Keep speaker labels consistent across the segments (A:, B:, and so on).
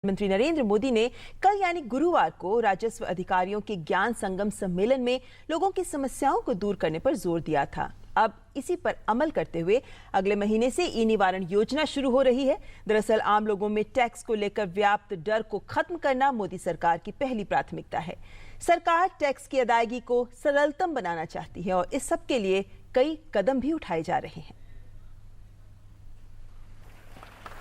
A: प्रधानमंत्री नरेंद्र मोदी ने कल यानी गुरुवार को राजस्व अधिकारियों के ज्ञान संगम सम्मेलन में लोगों की समस्याओं को दूर करने पर जोर दिया था। अब इसी पर अमल करते हुए अगले महीने से ई निवारण योजना शुरू हो रही है। दरअसल आम लोगों में टैक्स को लेकर व्याप्त डर को खत्म करना मोदी सरकार की पहली प्राथमिकता है। सरकार टैक्स की अदायगी को सरलतम बनाना चाहती है और इस सब के लिए कई कदम भी उठाए जा रहे हैं।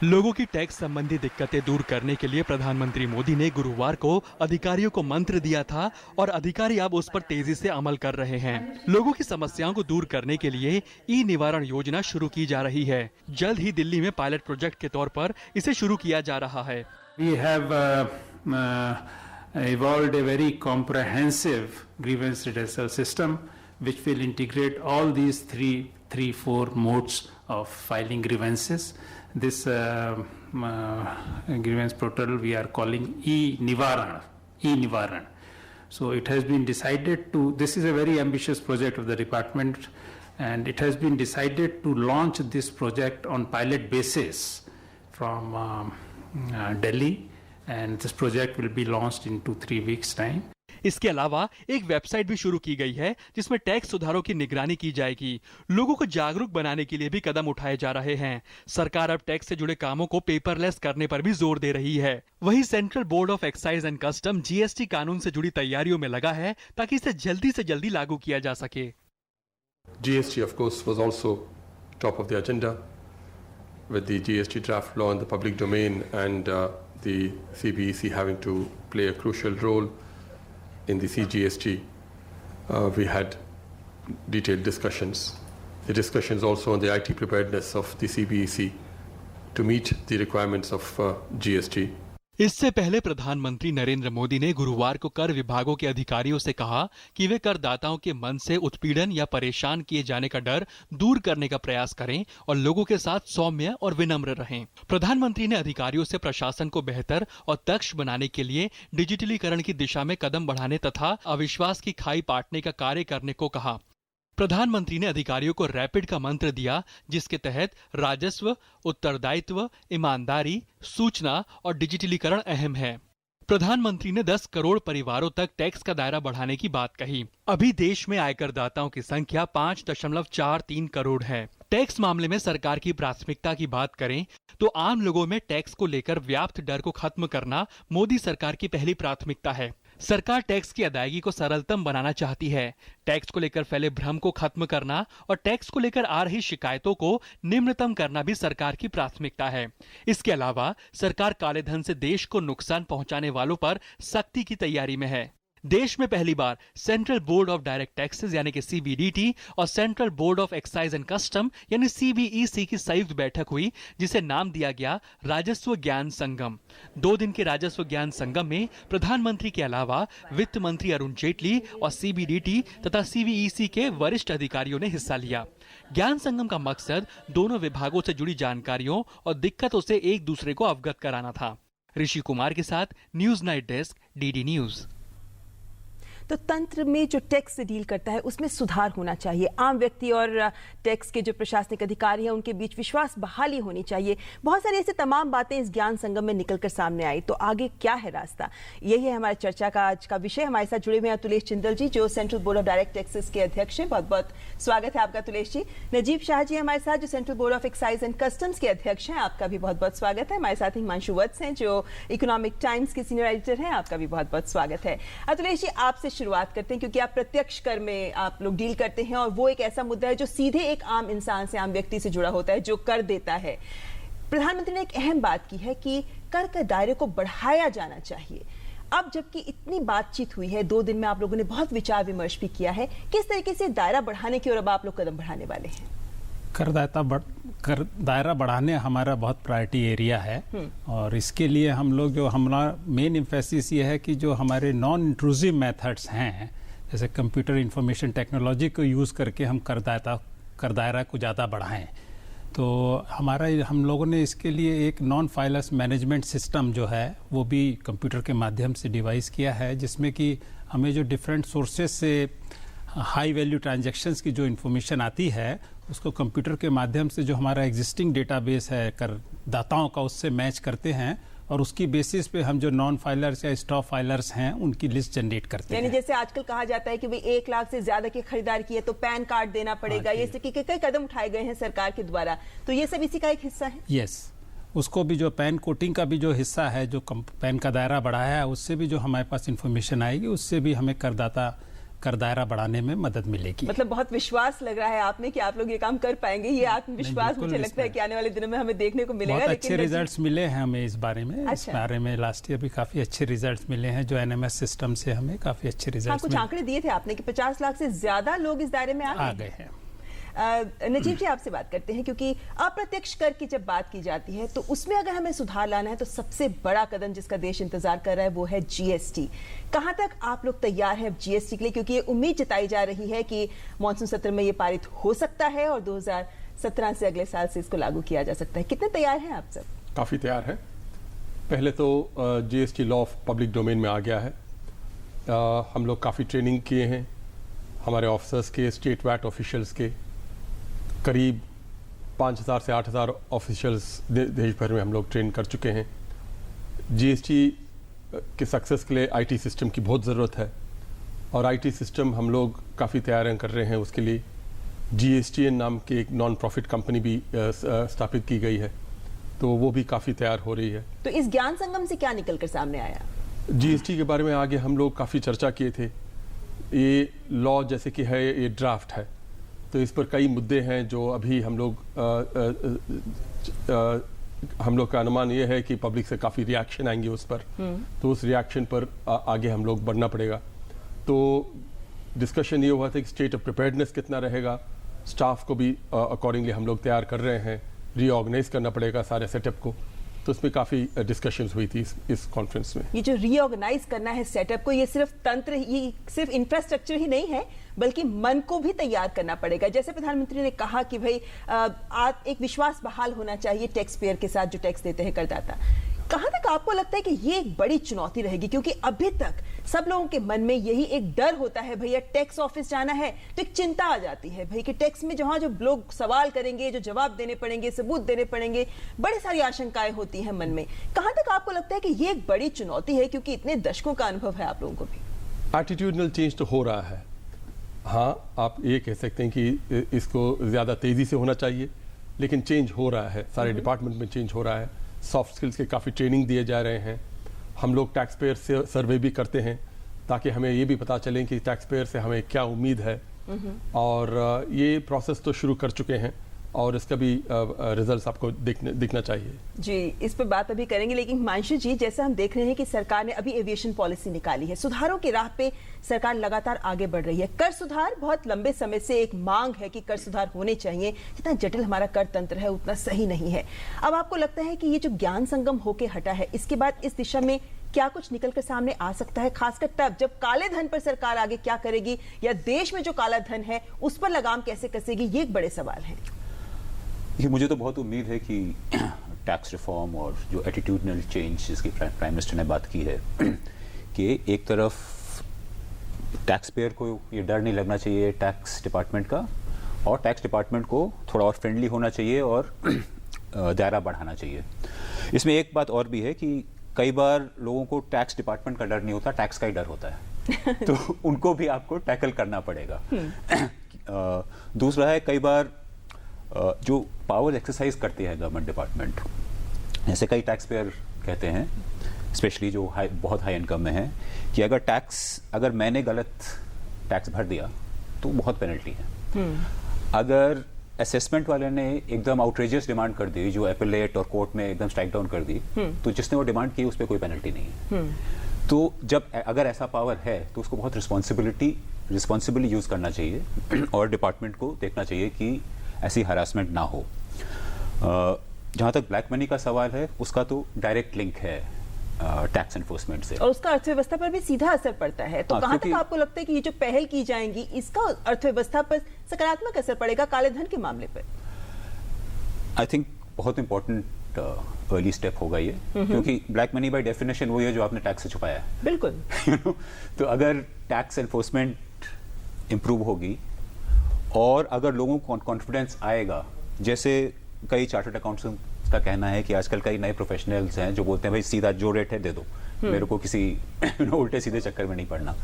B: लोगों की टैक्स संबंधी दिक्कतें दूर करने के लिए प्रधानमंत्री मोदी ने गुरुवार को अधिकारियों को मंत्र दिया था और अधिकारी अब उस पर तेजी से अमल कर रहे हैं। लोगों की समस्याओं को दूर करने के लिए ई निवारण योजना शुरू की जा रही है। जल्द ही दिल्ली में पायलट प्रोजेक्ट के तौर पर इसे शुरू किया जा रहा है।
C: We have evolved a very comprehensive grievance redressal system which will integrate all these four modes of filing grievances. This grievance portal we are calling e-Nivaran. So it has been decided to, this is a very ambitious project of the department, and it has been decided to launch this project on pilot basis from Delhi, and this project will be launched in 2-3 weeks time.
B: इसके अलावा एक website भी शुरू की गई है जिसमें tax सुधारों की निगरानी की जाएगी। लोगों को जागरूक बनाने के लिए भी कदम उठाए जा रहे हैं। सरकार अब टैक्स से जुड़े कामों को पेपरलेस करने पर भी जोर दे रही है। वहीं central board of excise and custom GST कानून से जुड़ी तैयारियों में लगा है ताकि इसे जल्दी से जल्दी लागू किया जा सके।
D: GST of course was also top of the agenda with the GST draft law in the public domain and the CBEC having to play a crucial role in the CGST. We had detailed discussions. The discussions also on the IT preparedness of the CBEC to meet the requirements of GST.
B: इससे पहले प्रधानमंत्री नरेंद्र मोदी ने गुरुवार को कर विभागों के अधिकारियों से कहा कि वे करदाताओं के मन से उत्पीड़न या परेशान किए जाने का डर दूर करने का प्रयास करें और लोगों के साथ सौम्य और विनम्र रहें। प्रधानमंत्री ने अधिकारियों से प्रशासन को बेहतर और दक्ष बनाने के लिए डिजिटलीकरण की दिशा में कदम बढ़ाने तथा अविश्वास की खाई पाटने का कार्य करने को कहा। प्रधानमंत्री ने अधिकारियों को रैपिड का मंत्र दिया जिसके तहत राजस्व, उत्तरदायित्व, ईमानदारी, सूचना और डिजिटलीकरण अहम है। प्रधानमंत्री ने 10 करोड़ परिवारों तक टैक्स का दायरा बढ़ाने की बात कही। अभी देश में आयकरदाताओं की संख्या 5.43 करोड़ है। टैक्स मामले में सरकार की प्राथमिकता की बात करें तो आम लोगों में टैक्स को लेकर व्याप्त डर को खत्म करना मोदी सरकार की पहली प्राथमिकता है। सरकार टैक्स की अदायगी को सरलतम बनाना चाहती है। टैक्स को लेकर फैले भ्रम को खत्म करना और टैक्स को लेकर आ रही शिकायतों को निम्नतम करना भी सरकार की प्राथमिकता है। इसके अलावा सरकार काले धन से देश को नुकसान पहुंचाने वालों पर सख्ती की तैयारी में है। देश में पहली बार central board of direct taxes यानी कि CBDT और central board of excise and custom यानी CBEC की संयुक्त बैठक हुई जिसे नाम दिया गया राजस्व ज्ञान संगम। 2 दिन के राजस्व ज्ञान संगम में प्रधानमंत्री के अलावा वित्त मंत्री अरुण जेटली और CBDT तथा CBEC के वरिष्ठ अधिकारियों ने हिस्सा लिया। ज्ञान संगम का मकसद दोनों विभागों से जुड़ी जानकारियों और दिक्कतों से एक दूसरे को अवगत कराना था। ऋषि कुमार के साथ news night desk, DD news.
A: तो तंत्र में जो टैक्स से डील करता है उसमें सुधार होना चाहिए। आम व्यक्ति और टैक्स के जो प्रशासनिक अधिकारी हैं उनके बीच विश्वास बहाली होनी चाहिए। बहुत सारी ऐसी तमाम बातें इस ज्ञान संगम में निकलकर सामने आई। तो आगे क्या है रास्ता, यही है हमारी चर्चा का आज का विषय। हमारे साथ जुड़े हुए हैं अतुलेश जिंदल जी जो central board of direct taxes के अध्यक्ष हैं। बहुत बहुत स्वागत है आपका अतुलेश जी। नजीब शाह जी हमारे साथ जो central board of excise and customs के अध्यक्ष हैं, आपका भी बहुत बहुत स्वागत है। हमारे साथ हिमांशु वत्स हैं जो इकोनॉमिक टाइम्स के सीनियर एडिटर हैं, आपका भी बहुत बहुत स्वागत है। अतुलेश जी आपसे शुरुआत करते हैं क्योंकि आप प्रत्यक्ष कर में आप लोग डील करते हैं और वो एक ऐसा मुद्दा है जो सीधे एक आम इंसान से, आम व्यक्ति से जुड़ा होता है जो कर देता है। प्रधानमंत्री ने एक अहम बात की है कि कर के दायरे को बढ़ाया जाना चाहिए। अब जबकि इतनी बातचीत हुई है, 2 दिन में आप लोगों ने बहुत विचार विमर्श भी किया है, किस तरीके से दायरा बढ़ाने की ओर अब आप लोग कदम बढ़ाने वाले हैं?
C: कर दायरा बढ़ाने हमारा बहुत प्रायोरिटी एरिया है और इसके लिए हम लोग जो हमारा मेन एम्फेसिस ये है कि जो हमारे नॉन इंट्रूसिव मेथड्स हैं जैसे कंप्यूटर इंफॉर्मेशन टेक्नोलॉजी को यूज़ करके हम कर दायरा को ज़्यादा बढ़ाएं। तो हम लोगों ने इसके लिए एक नॉन फाइलर्स मैनेजमेंट सिस्टम जो है वो भी कंप्यूटर के माध्यम से डिवाइस किया है जिसमें कि हमें जो डिफरेंट सोर्सेज से हाई वैल्यू ट्रांजैक्शंस की जो इन्फॉर्मेशन आती है उसको कंप्यूटर के माध्यम से जो हमारा एग्जिस्टिंग डेटाबेस है करदाताओं का उससे मैच करते हैं और उसकी बेसिस पे हम जो नॉन फाइलर्स या स्टॉप फाइलर्स हैं उनकी लिस्ट जनरेट करते हैं।
A: यानी जैसे आजकल कहा जाता है कि भाई 1 लाख से ज्यादा की खरीदारी की है तो पैन कार्ड देना पड़ेगा, ये इसके कई कदम उठाए गए हैं सरकार के द्वारा, तो ये सब इसी का एक हिस्सा है।
C: यस, उसको भी जो पैन कोटिंग का भी जो हिस्सा है, जो पैन का दायरा बढ़ाया है, उससे भी जो हमारे पास इंफॉर्मेशन आएगी, उससे भी हमें कर दायरा बढ़ाने में मदद मिलेगी।
A: मतलब बहुत विश्वास लग रहा है आप में कि आप लोग ये काम कर पाएंगे, ये आत्मविश्वास मुझे लगता है कि आने वाले दिनों में हमें देखने को मिलेगा।
C: बहुत अच्छे रिजल्ट्स मिले हैं हमें इस बारे में।
A: अच्छा।
C: इस बारे में लास्ट ईयर भी काफी अच्छे रिजल्ट्स मिले हैं, जो एनएमएस सिस्टम से हमें काफी अच्छे रिजल्ट्स
A: कुछ आंकड़े दिए थे आपने कि 50 लाख से ज्यादा लोग इस दायरे में आ गए हैं। नजीब जी आपसे बात करते हैं, क्योंकि अप्रत्यक्ष कर की जब बात की जाती है तो उसमें अगर हमें सुधार लाना है तो सबसे बड़ा कदम जिसका देश इंतजार कर रहा है वो है जीएसटी। कहां तक आप लोग तैयार हैं जीएसटी के लिए, क्योंकि ये उम्मीद जताई जा रही है कि मॉनसून सत्र में ये पारित हो सकता है और 2017 से अगले साल से इसको लागू किया जा सकता है। कितने तैयार हैं आप सब?
D: काफ़ी तैयार है। पहले तो GST law of public domain में आ गया है। हम लोग काफ़ी ट्रेनिंग किए हैं, हमारे ऑफिसर्स के, स्टेट वैट ऑफिशियल्स के करीब 5,000 से 8,000 ऑफिशियल्स देश भर में हम लोग ट्रेन कर चुके हैं। जीएसटी के सक्सेस के लिए आईटी सिस्टम की बहुत ज़रूरत है और आईटी सिस्टम हम लोग काफ़ी तैयारियां कर रहे हैं। उसके लिए जीएसटीएन नाम की एक नॉन प्रॉफिट कंपनी भी स्थापित की गई है, तो वो भी काफ़ी तैयार हो रही है।
A: तो इस ज्ञान संगम से क्या निकल कर सामने आया?
D: जीएसटी के बारे में आगे हम लोग काफ़ी चर्चा किए थे। ये लॉ जैसे कि है, ये ड्राफ्ट है, तो इस पर कई मुद्दे हैं जो अभी हम लोग का अनुमान ये है कि पब्लिक से काफ़ी रिएक्शन आएंगे उस पर, तो उस रिएक्शन पर आगे हम लोग बढ़ना पड़ेगा। तो डिस्कशन ये हुआ था कि स्टेट ऑफ प्रिपेयर्डनेस कितना रहेगा, स्टाफ को भी अकॉर्डिंगली हम लोग तैयार कर रहे हैं, रीऑर्गेनाइज करना पड़ेगा सारे सेटअप को, तो उसमें काफ़ी डिस्कशंस हुई थी इस कॉन्फ्रेंस में।
A: ये जो रीऑर्गेनाइज करना है सेटअप को, ये सिर्फ तंत्र, ये सिर्फ इंफ्रास्ट्रक्चर ही नहीं है बल्कि मन को भी तैयार करना पड़ेगा। जैसे प्रधानमंत्री ने कहा कि भाई एक विश्वास बहाल होना चाहिए टैक्स पेयर के साथ, जो टैक्स देते हैं करदाता। कहां तक आपको लगता है कि ये एक बड़ी चुनौती रहेगी, क्योंकि अभी तक सब लोगों के मन में यही एक डर होता है, भैया टैक्स ऑफिस जाना है तो एक चिंता आ जाती है भाई कि टैक्स में जहां जो लोग सवाल करेंगे, जो जवाब देने पड़ेंगे, सबूत देने पड़ेंगे, बड़ी सारी आशंकाएं होती हैं मन में। कहां तक आपको लगता है कि ये एक बड़ी चुनौती है, क्योंकि इतने दशकों का अनुभव है आप लोगों को भी?
D: एटीट्यूडनल चेंज तो हो रहा है। हाँ, आप ये कह सकते हैं कि इसको ज़्यादा तेज़ी से होना चाहिए, लेकिन चेंज हो रहा है, सारे डिपार्टमेंट में चेंज हो रहा है। सॉफ्ट स्किल्स के काफ़ी ट्रेनिंग दिए जा रहे हैं। हम लोग टैक्स पेयर से सर्वे भी करते हैं ताकि हमें ये भी पता चले कि टैक्स पेयर से हमें क्या उम्मीद है, और ये प्रोसेस तो शुरू कर चुके हैं और इसका भी रिजल्ट्स आपको दिखना चाहिए।
A: जी, इस पर बात अभी करेंगे, लेकिन हिमांशु जी, जैसा हम देख रहे हैं कि सरकार ने अभी एविएशन पॉलिसी निकाली है, सुधारों की राह पे सरकार लगातार आगे बढ़ रही है। कर सुधार बहुत लंबे समय से एक मांग है कि कर सुधार होने चाहिए, जितना जटिल हमारा कर तंत्र है उतना सही नहीं है। अब आपको लगता है कि ये जो ज्ञान संगम होके हटा है, इसके बाद इस दिशा में क्या कुछ निकल कर सामने आ सकता है, खासकर तब जब काले धन पर सरकार आगे क्या करेगी, या देश में जो काला धन है उस पर लगाम कैसे कसेगी, ये एक बड़े सवाल है।
E: मुझे तो बहुत उम्मीद है कि टैक्स रिफॉर्म और जो एटीट्यूडनल चेंज जिसकी प्राइम मिनिस्टर ने बात की है कि एक तरफ टैक्स पेयर को ये डर नहीं लगना चाहिए टैक्स डिपार्टमेंट का, और टैक्स डिपार्टमेंट को थोड़ा और फ्रेंडली होना चाहिए और दायरा बढ़ाना चाहिए। इसमें एक बात और भी है कि कई बार लोगों को टैक्स डिपार्टमेंट का डर नहीं होता, टैक्स का ही डर होता है तो उनको भी आपको टैकल करना पड़ेगा। दूसरा है, कई बार जो पावर एक्सरसाइज करती है गवर्नमेंट डिपार्टमेंट, जैसे कई टैक्स पेयर कहते हैं, स्पेशली जो बहुत हाई इनकम में है, कि अगर मैंने गलत टैक्स भर दिया तो बहुत पेनल्टी है। अगर असेसमेंट वाले ने एकदम आउटरेजियस डिमांड कर दी, जो एपेलेट और कोर्ट में एकदम स्ट्राइक डाउन कर दी, तो जिसने वो डिमांड की उस पर कोई पेनल्टी नहीं है। तो जब अगर ऐसा पावर है तो उसको बहुत रिस्पॉन्सिबली यूज करना चाहिए और डिपार्टमेंट को देखना चाहिए कि ऐसी हरासमेंट ना हो। जहां तक ब्लैक मनी का सवाल है, उसका तो डायरेक्ट लिंक है टैक्स एनफोर्समेंट से, और
A: उसका अर्थव्यवस्था पर भी सीधा असर पड़ता है। तो कहां तक आपको लगता है कि ये जो पहल की जाएंगी इसका अर्थव्यवस्था पर सकारात्मक असर पड़ेगा काले धन के मामले पर?
E: आई थिंक बहुत इंपॉर्टेंट अर्ली स्टेप होगा ये, क्योंकि ब्लैक मनी बाय डेफिनेशन वही है जो आपने टैक्स से छुपाया है।
A: बिल्कुल
E: तो अगर टैक्स एनफोर्समेंट इंप्रूव होगी और अगर लोगों को कॉन्फिडेंस आएगा, जैसे कई चार्टर्ड का कहना है कि आजकल कई नए प्रोफेशनल्स हैं जो बोलते हैं भाई सीधा जो रेट है दे दो, मेरे को किसी उल्टे सीधे चक्कर में नहीं पड़ना।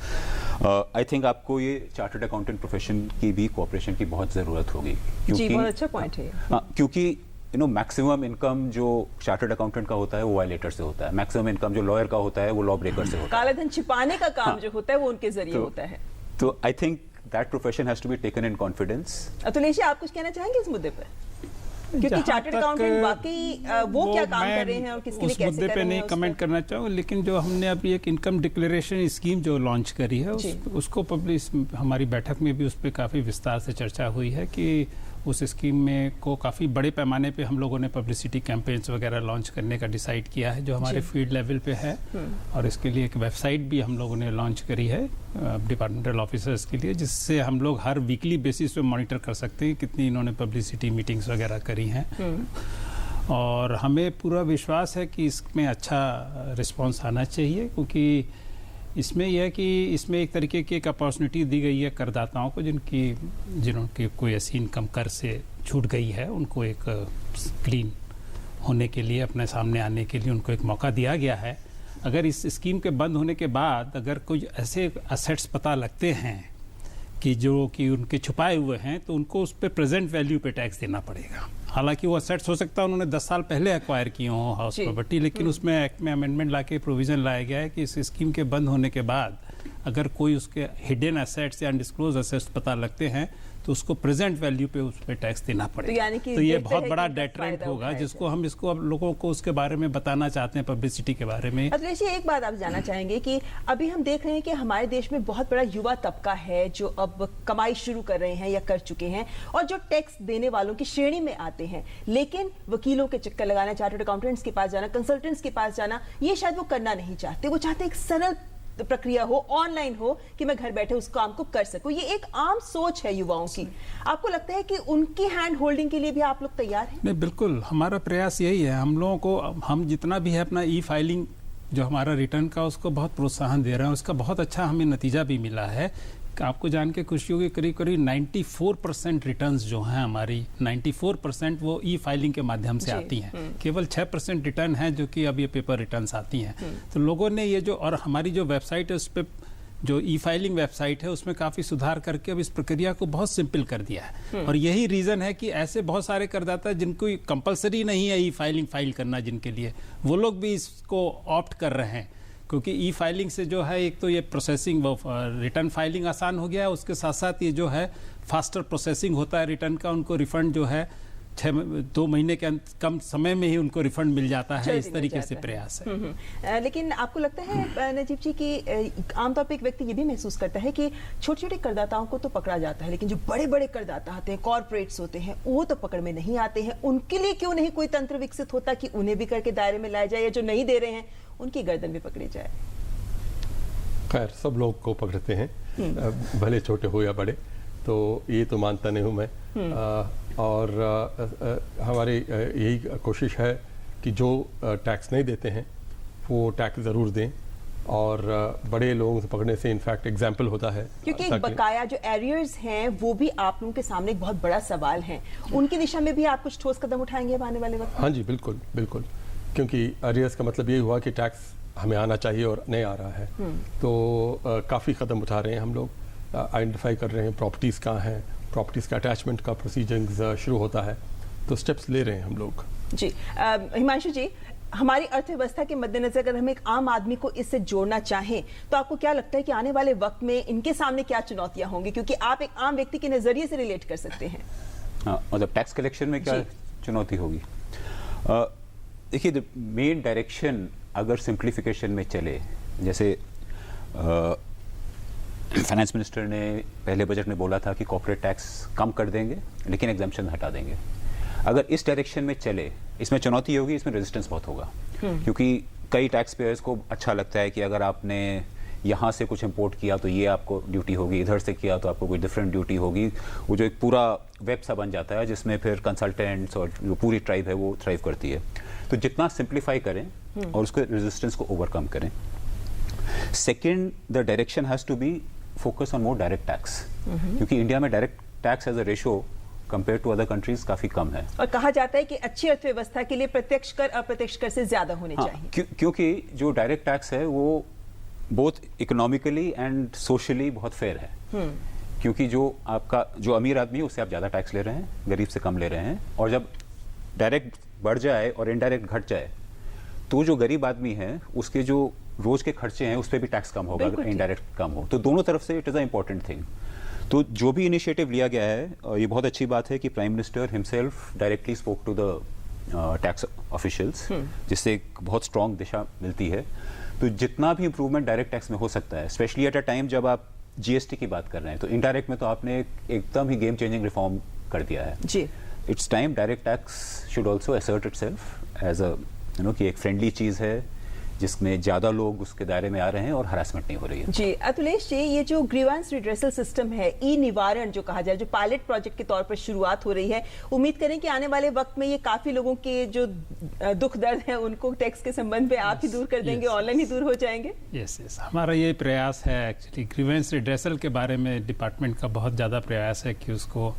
E: आई थिंक आपको ये चार्टर्ड अकाउंटेंट प्रोफेशन की भी कोऑपरेशन की बहुत ज़रूरत होगी,
A: जी बहुत अच्छा पॉइंट है।
E: क्योंकि मैक्सिमम इनकम जो चार्टर्ड अकाउंटेंट का होता है वो वायलेटर से होता है, मैक्सिमम इनकम जो लॉयर का होता है वो लॉ ब्रेकर से होता है।
A: काला धन छिपाने का काम जो होता है वो उनके जरिए होता है।
E: तो I think that profession has to be taken in confidence.
A: Atulesh, आप कुछ कहना चाहेंगे इस मुद्दे पर? क्योंकि चार्टर्ड अकाउंटेंट वाकई वो क्या काम कर रहे हैं और किसके लिए कैसे कर रहे हैं,
C: उस मुद्दे पे नहीं कमेंट करना चाहूँ, लेकिन जो हमने अभी एक इनकम डिक्लेरेशन स्कीम जो लॉन्च करी है उसको पब्लिश, हमारी बैठक में भी उस पर काफ़ी विस्तार से चर्चा हुई है कि उस स्कीम में को काफ़ी बड़े पैमाने पे हम लोगों ने पब्लिसिटी कैंपेन्स वगैरह लॉन्च करने का डिसाइड किया है जो हमारे फील्ड लेवल पे है। और इसके लिए एक वेबसाइट भी हम लोगों ने लॉन्च करी है डिपार्टमेंटल ऑफिसर्स के लिए, जिससे हम लोग हर वीकली बेसिस पे मॉनिटर कर सकते हैं कितनी इन्होंने पब्लिसिटी मीटिंग्स वगैरह करी हैं। और हमें पूरा विश्वास है कि इसमें अच्छा रिस्पॉन्स आना चाहिए, क्योंकि इसमें यह है कि इसमें एक तरीके की एक अपॉर्चुनिटी दी गई है करदाताओं को जिनकी कोई ऐसी इनकम कर से छूट गई है, उनको एक क्लीन होने के लिए, अपने सामने आने के लिए उनको एक मौका दिया गया है। अगर इस स्कीम के बंद होने के बाद अगर कोई ऐसे असेट्स पता लगते हैं कि जो कि उनके छुपाए हुए हैं, तो उनको उस पर प्रेजेंट वैल्यू पे टैक्स देना पड़ेगा। हालांकि वो असेट्स हो सकता है उन्होंने 10 साल पहले एक्वायर किए हों हाउस प्रॉपर्टी, लेकिन उसमें एक्ट में अमेंडमेंट लाके प्रोविजन लाया गया है कि इस स्कीम के बंद होने के बाद अगर कोई उसके हिडन एसेट्स या अनडिस्क्लोज एसेट्स पता लगते हैं तो उसको प्रेजेंट वैल्यू पे उस पर टैक्स देना पड़ेगा। तो ये बहुत बड़ा डेटरेंट होगा जिसको हम इसको अब लोगों को उसके बारे में बताना चाहते हैं, पब्लिसिटी के बारे में।
A: अतुलेश, एक बात आप जानना चाहेंगे कि अभी हम देख रहे हैं कि हमारे देश में बहुत बड़ा युवा तबका है जो अब कमाई शुरू कर रहे हैं या कर चुके हैं और जो टैक्स देने वालों की श्रेणी में आते हैं, लेकिन वकीलों के चक्कर लगाना, चार्टर्ड अकाउंटेंट्स के पास जाना, कंसल्टेंट्स के पास जाना, ये शायद वो करना नहीं चाहते। वो चाहते एक सरल प्रक्रिया हो, ऑनलाइन हो, कि मैं घर बैठे उस काम को कर सकूं। ये एक आम सोच है युवाओं की। आपको लगता है कि उनकी हैंड होल्डिंग के लिए भी आप लोग तैयार हैं? नहीं,
C: बिल्कुल, हमारा प्रयास यही है। हम लोगों को, हम जितना भी है अपना ई फाइलिंग जो हमारा रिटर्न का, उसको बहुत प्रोत्साहन दे रहे हैं। उसका बहुत अच्छा हमें नतीजा भी मिला है। आपको जान के खुशी होगी, करीब करीब 94% रिटर्न्स जो हैं हमारी, 94% वो ई फाइलिंग के माध्यम से आती हैं। केवल 6% रिटर्न है जो कि अब ये पेपर रिटर्न्स आती हैं। तो लोगों ने ये जो, और हमारी जो वेबसाइट है उस पर, जो ई फाइलिंग वेबसाइट है, उसमें काफ़ी सुधार करके अब इस प्रक्रिया को बहुत सिंपल कर दिया है। और यही रीज़न है कि ऐसे बहुत सारे करदाता जिनको कंपलसरी नहीं है ई फाइलिंग फाइल करना, जिनके लिए, वो लोग भी इसको ऑप्ट कर रहे हैं। क्योंकि ई फाइलिंग से जो है एक तो ये प्रोसेसिंग, रिटर्न फाइलिंग आसान हो गया है, उसके साथ साथ ये जो है फास्टर प्रोसेसिंग होता है रिटर्न का। उनको रिफंड जो है 2 महीने के कम समय में ही उनको रिफंड मिल जाता है। इस तरीके से प्रयास है।
A: लेकिन आपको लगता है नजीब जी कि आमतौर पे एक व्यक्ति ये भी महसूस करता है कि छोटे छोटे करदाताओं को तो पकड़ा जाता है, लेकिन जो बड़े बड़े करदाता आते हैं, कॉर्पोरेट्स होते हैं, वो तो पकड़ में नहीं आते हैं। उनके लिए क्यों नहीं कोई तंत्र विकसित होता कि उन्हें भी करके दायरे में लाया जाए, या जो नहीं दे रहे हैं उनकी गर्दन भी पकड़ी जाए?
D: खैर, सब लोग को पकड़ते हैं, भले छोटे हो या बड़े, तो ये तो मानता नहीं हूँ मैं। और हमारी यही कोशिश है कि जो टैक्स नहीं देते हैं वो टैक्स ज़रूर दें, और बड़े लोगों से पकड़ने से इनफैक्ट एग्जाम्पल होता है।
A: क्योंकि बकाया जो एरियर्स हैं वो भी आप लोगों के सामने एक बहुत बड़ा सवाल है। उनकी दिशा में भी आप कुछ ठोस कदम उठाएंगे आने वाले वक्त?
D: हाँ जी, बिल्कुल बिल्कुल, क्योंकि एरियर्स का मतलब ये हुआ कि टैक्स हमें आना चाहिए और नहीं आ रहा है। तो काफ़ी कदम उठा रहे हैं हम लोग, आइडेंटिफाई कर रहे हैं प्रॉपर्टीज़ कहाँ हैं, प्रॉपर्टीज़ का अटैचमेंट का प्रोसीजर्स शुरू होता है, तो स्टेप्स ले रहे हैं हम लोग।
A: जी हिमांशु जी, हमारी अर्थव्यवस्था के मद्देनजर अगर हम एक आम आदमी को इससे जोड़ना चाहें तो आपको क्या लगता है कि आने वाले वक्त में इनके सामने क्या चुनौतियां होंगी, क्योंकि आप एक आम व्यक्ति के नजरिए से रिलेट कर सकते हैं? मतलब
E: टैक्स कलेक्शन में क्या चुनौती होगी? देखिए, द मेन डायरेक्शन अगर सिंप्लीफिकेशन में चले, जैसे फाइनेंस मिनिस्टर ने पहले बजट में बोला था कि कॉर्पोरेट टैक्स कम कर देंगे लेकिन एग्जम्पशन हटा देंगे। अगर इस डायरेक्शन में चले, इसमें चुनौती होगी, इसमें रेजिस्टेंस बहुत होगा। क्योंकि कई टैक्स पेयर्स को अच्छा लगता है कि अगर आपने यहाँ से कुछ इंपोर्ट किया तो ये आपको ड्यूटी होगी, इधर से किया तो आपको कोई डिफरेंट ड्यूटी होगी। वो जो एक पूरा वेब सा बन जाता है जिसमें फिर कंसल्टेंट्स और जो पूरी ट्राइब है वो थ्राइव करती है। तो जितना सिंप्लीफाई करें और उसके रेजिस्टेंस को ओवरकम करें। Second, the direction has to be focus on more direct tax, क्योंकि इंडिया में direct tax as a ratio compare to other countries काफ़ी कम है।
A: और कहा जाता है कि अच्छी अर्थव्यवस्था के लिए प्रत्यक्ष कर अप्रत्यक्ष कर से ज्यादा होने चाहिए।
E: क्योंकि जो डायरेक्ट टैक्स है वो बोथ इकोनॉमिकली एंड सोशली बहुत फेयर है। क्योंकि जो अमीर आदमी है उससे आप ज़्यादा टैक्स ले रहे हैं, गरीब से कम ले रहे हैं, और जब डायरेक्ट बढ़ जाए और इनडायरेक्ट घट जाए तो जो गरीब आदमी है उसके जो रोज के खर्चे हैं उस पर भी टैक्स कम होगा अगर इनडायरेक्ट कम हो। तो दोनों तरफ से it is a important thing. तो जो भी इनिशिएटिव लिया गया है ये बहुत अच्छी बात है कि prime minister himself directly spoke to the tax officials, जिससे एक बहुत स्ट्रॉन्ग दिशा मिलती है। तो जितना भी इंप्रूवमेंट डायरेक्ट टैक्स में हो सकता है, स्पेशली एट अ टाइम जब आप जीएसटी की बात कर रहे हैं, तो इनडायरेक्ट में तो आपने एकदम ही गेम चेंजिंग रिफॉर्म कर दिया है जी। It's time direct tax should also assert itself as a कि एक फ्रेंडली चीज़ है जिसमें ज़्यादा लोग उसके दायरे में आ रहे हैं और हरासमेंट नहीं हो रही है।
A: जी अतुलेश जी, ये जो ग्रीवेंस रिड्रेसल सिस्टम है, ई निवारण जो कहा जाए, जो पायलट प्रोजेक्ट के तौर पर शुरुआत हो रही है, उम्मीद करें कि आने वाले वक्त में ये काफी लोगों के जो दुख दर्द है उनको टैक्स के संबंध में आप ही दूर कर देंगे, ऑनलाइन ही दूर हो जाएंगे।
C: यस, हमारा ये प्रयास है। एक्चुअली ग्रीवेंस रिड्रेसल के बारे में डिपार्टमेंट का बहुत ज़्यादा प्रयास है कि उसको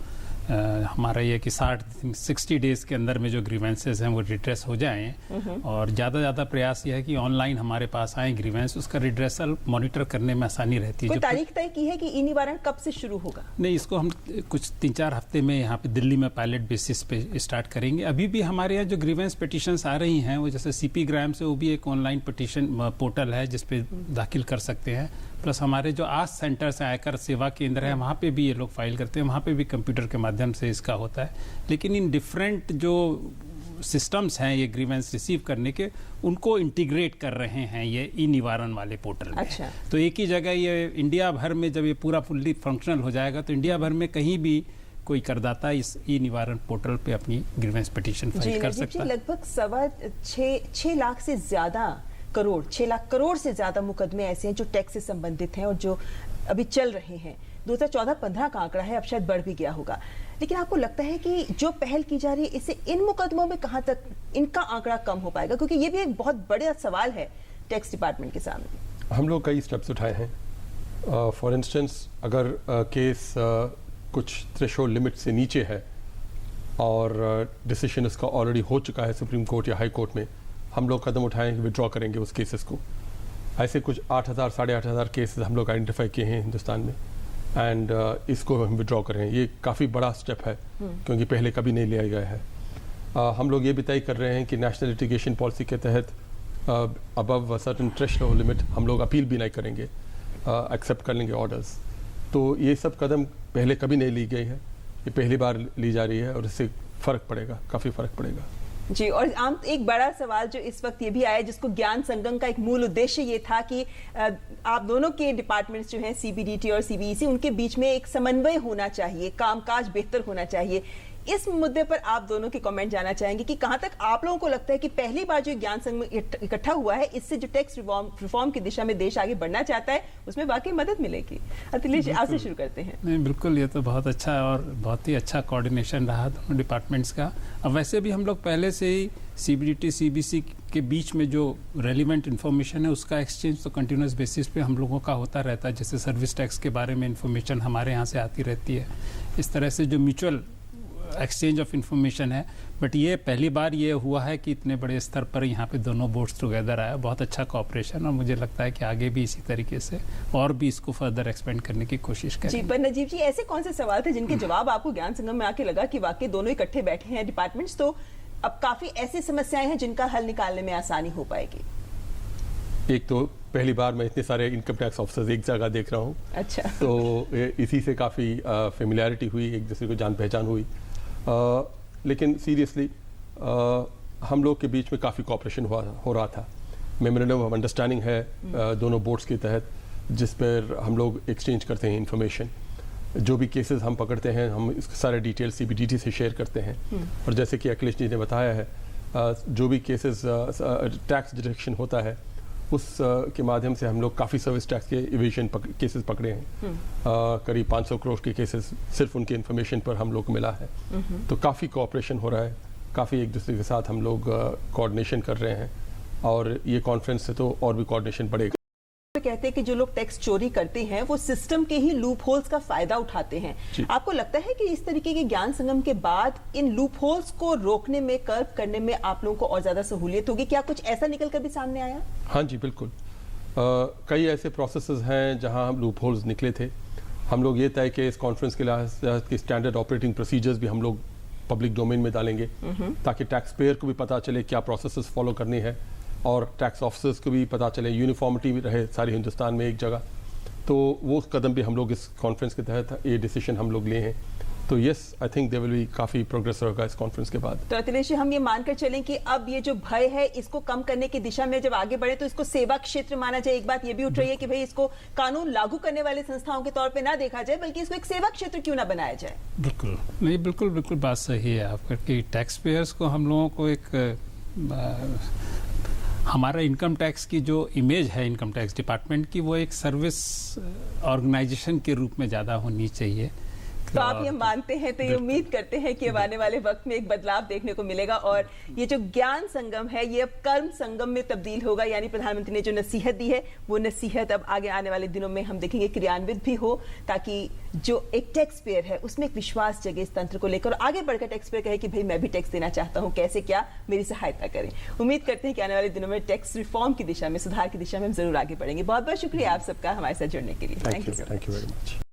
C: हमारा ये कि 60 डेज के अंदर में जो ग्रीवेंसेस हैं वो रिड्रेस हो जाएं, और ज़्यादा प्रयास ये है कि ऑनलाइन हमारे पास आए ग्रीवेंस, उसका रिड्रेसल मॉनिटर करने में आसानी रहती है।
A: कोई तारीख तय की है कि ई निवारण कब से शुरू होगा?
C: नहीं, इसको हम कुछ 3-4 हफ्ते में यहाँ पे दिल्ली में पायलट बेसिस पे स्टार्ट करेंगे। अभी भी हमारे यहाँ जो ग्रीवेंस पिटिशंस आ रही हैं वो जैसे सीपी ग्राम से, वो भी एक ऑनलाइन पिटिशन पोर्टल है जिसपे दाखिल कर सकते हैं। प्लस हमारे जो आस सेंटर्स हैं, आयकर सेवा केंद्र है, वहाँ पे भी ये लोग फाइल करते हैं, वहाँ पे भी कंप्यूटर के माध्यम से इसका होता है। लेकिन इन डिफरेंट जो सिस्टम्स हैं ये ग्रीवेंस रिसीव करने के, उनको इंटीग्रेट कर रहे हैं ये ई निवारण वाले पोर्टल में।
A: अच्छा।
C: तो एक ही जगह ये इंडिया भर में जब ये पूरा फुल्ली फंक्शनल हो जाएगा तो इंडिया भर में कहीं भी कोई करदाता इस ई निवारण पोर्टल पे अपनी ग्रीवेंस पिटीशन फाइल कर सकता है।
A: लगभग 6 लाख से ज्यादा करोड़ 6 लाख करोड़ से ज्यादा मुकदमे ऐसे हैं जो टैक्स से संबंधित हैं और जो अभी चल रहे हैं। 2014-15 का आंकड़ा है, अब शायद बढ़ भी गया होगा। लेकिन आपको लगता है कि जो पहल की जा रही है इससे इन मुकदमों में कहां तक इनका आंकड़ा कम हो पाएगा? क्योंकि ये भी एक बहुत बड़ा सवाल है टैक्स डिपार्टमेंट के सामने।
D: हम लोग कई स्टेप्स उठाए हैं। फॉर इंस्टेंस, अगर केस कुछ थ्रेशोल्ड लिमिट से नीचे है और डिसीजन उसका ऑलरेडी हो चुका है सुप्रीम कोर्ट या हाई कोर्ट में, हम लोग कदम उठाएं कि विड्रॉ करेंगे उस केसेस को। ऐसे कुछ 8,000 साढ़े 8,000 केसेस हम लोग आइडेंटिफाई किए हैं हिंदुस्तान में, एंड इसको हम विड्रॉ कर रहे हैं। ये काफ़ी बड़ा स्टेप है क्योंकि पहले कभी नहीं लिया गया है। हम लोग ये भी तय कर रहे हैं कि नेशनल लिटिगेशन पॉलिसी के तहत अबव सर्टेन थ्रेशोल्ड लिमिट हम लोग अपील भी नहीं करेंगे, एक्सेप्ट कर लेंगे ऑर्डर्स। तो ये सब कदम पहले कभी नहीं ली गई है, ये पहली बार ली जा रही है और इससे फ़र्क पड़ेगा, काफ़ी फ़र्क पड़ेगा
A: जी। और आम एक बड़ा सवाल जो इस वक्त ये भी आया, जिसको ज्ञान संगम का एक मूल उद्देश्य ये था कि आप दोनों के डिपार्टमेंट्स जो हैं सीबीडीटी और सीबीईसी, उनके बीच में एक समन्वय होना चाहिए, कामकाज बेहतर होना चाहिए। इस मुद्दे पर आप दोनों के कमेंट जानना चाहेंगे कि कहां तक आप लोगों को लगता है कि पहली बार जो ज्ञान संगम इकट्ठा हुआ है, इससे जो टैक्स रिफॉर्म की दिशा में देश आगे बढ़ना चाहता है उसमें वाकई मदद मिलेगी? अतुलेश, आपसे शुरू करते हैं।
C: नहीं, बिल्कुल, ये तो बहुत अच्छा और बहुत ही अच्छा कोऑर्डिनेशन रहा दोनों डिपार्टमेंट्स का। अब वैसे भी हम लोग पहले से ही सीबीडीटी सीबीसी के बीच में जो रेलिवेंट इन्फॉर्मेशन है उसका एक्सचेंज तो कंटिन्यूस बेसिस पे हम लोगों का होता रहता है। जैसे सर्विस टैक्स के बारे में इन्फॉर्मेशन हमारे यहाँ से आती रहती है। इस तरह से जो म्यूचुअल एक्सचेंज ऑफ इंफॉर्मेशन है। बट ये पहली बार ये हुआ है कि इतने बड़े स्तर पर यहाँ पे दोनों बोर्ड्स टुगेदर आया। बहुत अच्छा कोऑपरेशन, और मुझे लगता है कि आगे भी इसी तरीके से और भी इसको फर्दर एक्सपेंड करने की कोशिश करें।
A: जी, पर नजीब जी, ऐसे कौन से सवाल थे जिनके जवाब आपको ज्ञान संगम में आके लगा कि वाकई दोनों इकट्ठे बैठे हैं डिपार्टमेंट्स, तो अब काफी ऐसी समस्याएं हैं जिनका हल निकालने में आसानी हो पाएगी?
D: एक तो पहली बार मैं इतने सारे इनकम टैक्स ऑफिसर्स एक जगह देख रहा हूँ।
A: अच्छा।
D: तो इसी से काफ़ी फेमिलियरिटी हुई, एक दूसरे को जान पहचान हुई। लेकिन सीरियसली हम लोग के बीच में काफ़ी कोऑपरेशन हो रहा था। मेमोरेंडम ऑफ अंडरस्टैंडिंग है दोनों बोर्ड्स के तहत, जिस पर हम लोग एक्सचेंज करते हैं इन्फॉर्मेशन। जो भी केसेस हम पकड़ते हैं हम इसके सारे डिटेल सीबीडीटी से शेयर करते हैं। और जैसे कि अखिलेश जी ने बताया है, जो भी केसेस टैक्स डिडक्शन होता है उस के माध्यम से हम लोग काफ़ी सर्विस टैक्स के इवेजन केसेस पकड़े हैं। करीब 500 करोड़ के केसेस सिर्फ उनके इन्फॉर्मेशन पर हम लोग मिला है। तो काफ़ी कोऑपरेशन हो रहा है, काफ़ी एक दूसरे के साथ हम लोग कोऑर्डिनेशन कर रहे हैं, और ये कॉन्फ्रेंस से तो और भी कोऑर्डिनेशन बढ़ेगा।
A: कहते हैं कि जो लोग टैक्स चोरी करते हैं वो सिस्टम के ही लूप होल्स का फायदा उठाते हैं। आपको लगता है कि इस तरीके के ज्ञान संगम के बाद इन लूप होल्स को रोकने में, कर्व करने में आप लोगों को और ज्यादा सहूलियत होगी? क्या कुछ ऐसा निकल कर भी सामने आया?
D: हाँ जी, बिल्कुल। कई ऐसे प्रोसेसेस हैं जहां हम लूप होल्स निकले थे। हम लोग ये तय कि इस कॉन्फ्रेंस के लिए स्टैंडर्ड ऑपरेटिंग प्रोसीजर्स भी हम लोग पब्लिक डोमेन में डालेंगे, ताकि टैक्स पेयर को भी पता चले क्या प्रोसेसेस फॉलो करनी है और टैक्स ऑफिसर्स को भी पता चले, यूनिफॉर्मिटी भी रहे सारे हिंदुस्तान में एक जगह। तो वो कदम भी हम लोग इस कॉन्फ्रेंस के तहत ये डिसीजन हम लोग लिए हैं। तो yes, I think there will be काफी प्रोग्रेस होगा इस कॉन्फ्रेंस के बाद।
A: तो अखिलेश जी, हम ये मानकर चलें कि अब ये जो भय है इसको कम करने की दिशा में जब आगे बढ़े तो इसको सेवा क्षेत्र माना जाए। एक बात ये भी उठ रही है कि भाई इसको कानून लागू करने वाले संस्थाओं के तौर पे ना देखा जाए, बल्कि इसको एक सेवा क्षेत्र क्यों ना बनाया जाए?
C: बिल्कुल नहीं, बिल्कुल बात सही है आपका कि टैक्स पेयर्स को हम लोगों को एक हमारा इनकम टैक्स की जो इमेज है इनकम टैक्स डिपार्टमेंट की, वो एक सर्विस ऑर्गेनाइजेशन के रूप में ज़्यादा होनी चाहिए।
A: तो आप ये मानते हैं, तो ये उम्मीद करते हैं कि आने वाले वक्त में एक बदलाव देखने को मिलेगा और ये जो ज्ञान संगम है ये अब कर्म संगम में तब्दील होगा। यानी प्रधानमंत्री ने जो नसीहत दी है वो नसीहत अब आगे आने वाले दिनों में हम देखेंगे क्रियान्वित भी हो, ताकि जो एक टैक्स पेयर है उसमें एक विश्वास जगे इस तंत्र को लेकर, आगे बढ़कर टैक्स पेयर कहे कि भाई मैं भी टैक्स देना चाहता हूँ, कैसे क्या मेरी सहायता करें। उम्मीद करते हैं कि आने वाले दिनों में टैक्स रिफॉर्म की दिशा में, सुधार की दिशा में हम जरूर आगे बढ़ेंगे। बहुत बहुत शुक्रिया आप सबका हमारे साथ जुड़ने के लिए।
D: Thank you very much.